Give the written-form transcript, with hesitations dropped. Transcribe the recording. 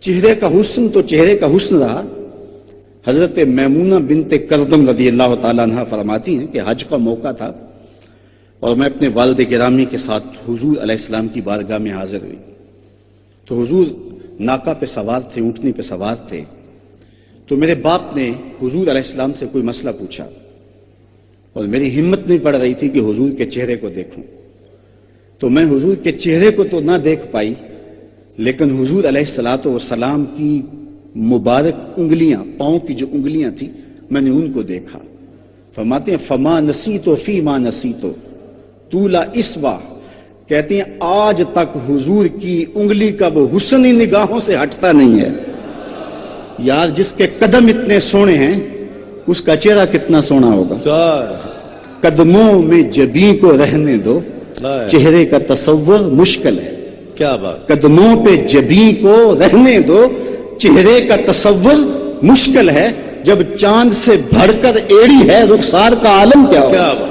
چہرے کا حسن تو چہرے کا حسن رہا. حضرت میمونہ بنت کردم رضی اللہ تعالیٰ عنہ فرماتی ہیں کہ حج کا موقع تھا اور میں اپنے والد گرامی کے ساتھ حضور علیہ السلام کی بارگاہ میں حاضر ہوئی. تو حضور ناکا پہ سوار تھے، اونٹنی پہ سوار تھے. تو میرے باپ نے حضور علیہ السلام سے کوئی مسئلہ پوچھا اور میری ہمت نہیں پڑ رہی تھی کہ حضور کے چہرے کو دیکھوں. تو میں حضور کے چہرے کو تو نہ دیکھ پائی، لیکن حضور علیہ الصلوۃ والسلام کی مبارک انگلیاں، پاؤں کی جو انگلیاں تھیں، میں نے ان کو دیکھا. فرماتے ہیں فما نسیتو فیما نسیتو طول اسوا، کہتے ہیں آج تک حضور کی انگلی کا وہ حسن ہی نگاہوں سے ہٹتا نہیں ہے. یار جس کے قدم اتنے سونے ہیں اس کا چہرہ کتنا سونا ہوگا. قدموں میں جبیں کو رہنے دو، چہرے کا تصور مشکل ہے. کیا بات. قدموں پہ جبیں کو رہنے دو، چہرے کا تصور مشکل ہے. جب چاند سے بڑھ کر ایڑی ہے رخسار کا عالم کیا ہوگا. کیا بات.